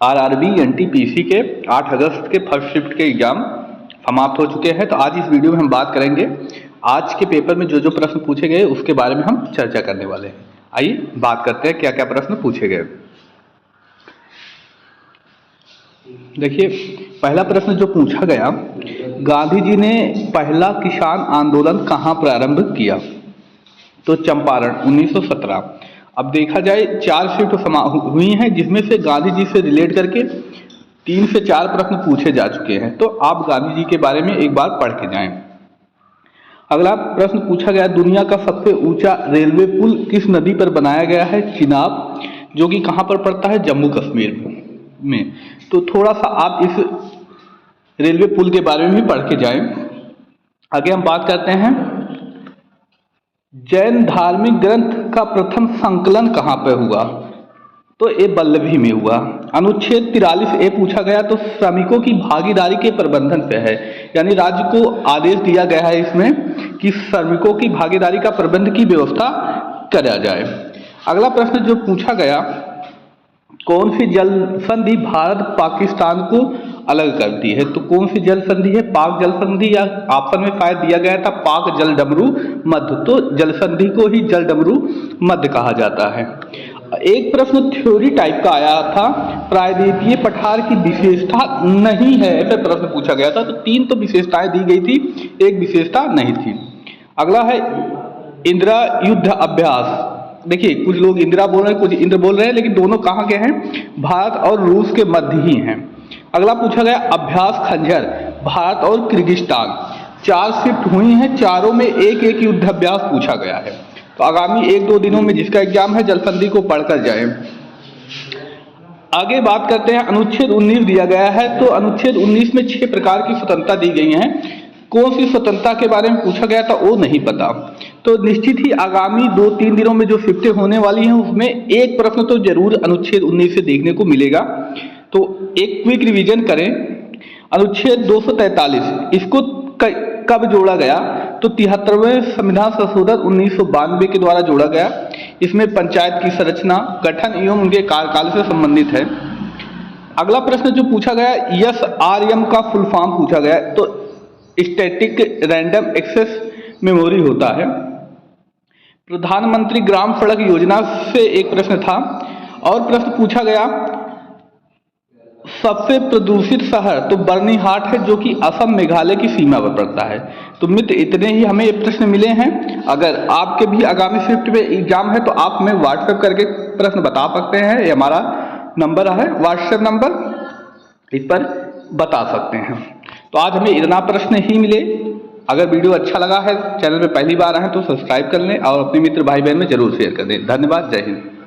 RRB NTPC के 8 अगस्त के first shift के एग्जाम समाप्त हो चुके हैं। तो आज इस वीडियो में हम बात करेंगे आज के पेपर में जो जो प्रश्न पूछे गए उसके बारे में हम चर्चा करने वाले हैं। आइए बात करते हैं क्या क्या प्रश्न पूछे गए। देखिए, पहला प्रश्न जो पूछा गया, गांधी जी ने पहला किसान आंदोलन कहाँ प्रारंभ किया? तो चंपारण 1917। अब देखा जाए 4 शिफ्ट हुई हैं जिसमें से गांधी जी से रिलेट करके 3 से 4 प्रश्न पूछे जा चुके हैं। तो आप गांधी जी के बारे में एक बार पढ़ के जाएं। अगला प्रश्न पूछा गया, दुनिया का सबसे ऊंचा रेलवे पुल किस नदी पर बनाया गया है? चिनाब, जो कि कहाँ पर पड़ता है? जम्मू कश्मीर में। तो थोड़ा सा आप इस रेलवे पुल के बारे में भी पढ़ के जाएं। आगे हम बात करते हैं, जैन धार्मिक ग्रंथ का प्रथम संकलन कहाँ पर हुआ? तो ये वल्लभी में हुआ। अनुच्छेद 43A पूछा गया, तो श्रमिकों की भागीदारी के प्रबंधन पे है, यानी राज्य को आदेश दिया गया है इसमें कि श्रमिकों की भागीदारी का प्रबंध की व्यवस्था करा जाए। अगला प्रश्न जो पूछा गया, कौन सी जल संधि भारत पाकिस्तान को अलग करती है? तो कौन सी जल संधि है? पाक जल संधि, या ऑप्शन में शायद दिया गया था पाक जल डमरू मध्य, तो जल संधि को ही जल डमरू मध्य कहा जाता है। एक प्रश्न थ्योरी टाइप का आया था, प्रायद्वीपीय पठार की विशेषता नहीं है, ऐसा प्रश्न पूछा गया था। तो 3 तो विशेषताएं दी गई थी, एक विशेषता नहीं थी। अगला है इंदिरा युद्ध अभ्यास। देखिए, कुछ लोग इंदिरा बोल रहे हैं, कुछ इंद्र बोल रहे हैं, लेकिन दोनों कहाँ के हैं? भारत और रूस के मध्य ही हैं। अगला पूछा गया, अभ्यास खंजर, भारत और किर्गिस्तान। 4 शिफ्ट हुई हैं, चारों में एक एक युद्ध अभ्यास पूछा गया है। तो आगामी 1-2 दिनों में जिसका एग्जाम है, जल संधि को पढ़कर जाए। आगे बात करते हैं, अनुच्छेद 19 दिया गया है। तो अनुच्छेद 19 में 6 प्रकार की स्वतंत्रता दी गई हैं। कौन सी स्वतंत्रता के बारे में पूछा गया था वो नहीं पता। तो निश्चित ही आगामी 2-3 दिनों में जो शिफ्टें होने वाली हैं उसमें एक प्रश्न तो जरूर अनुच्छेद 19 से देखने को मिलेगा। तो एक क्विक रिवीजन करें। अनुच्छेद 243 इसको कब जोड़ा गया? तो 73वें संविधान संशोधन 1992 के द्वारा जोड़ा गया। इसमें पंचायत की संरचना, गठन एवं उनके कार्यकाल से संबंधित है। अगला प्रश्न जो पूछा गया, SRM का फुल फॉर्म पूछा गया, तो स्टैटिक रैंडम एक्सेस मेमोरी होता है। प्रधानमंत्री ग्राम सड़क योजना से एक प्रश्न था। और प्रश्न पूछा गया, सबसे प्रदूषित शहर, तो बर्नीहाट है, जो कि असम मेघालय की सीमा पर पड़ता है। तो मित्र, इतने ही हमें ये प्रश्न मिले हैं। अगर आपके भी आगामी शिफ्ट में एग्जाम है तो आप हमें व्हाट्सएप करके प्रश्न बता सकते हैं। ये हमारा नंबर है, व्हाट्सएप नंबर, इस पर बता सकते हैं। तो आज हमें इतना प्रश्न ही मिले। अगर वीडियो अच्छा लगा है, चैनल पे पहली बार आए तो सब्सक्राइब कर लें और अपने मित्र भाई बहन में जरूर शेयर कर दें। धन्यवाद, जय हिंद।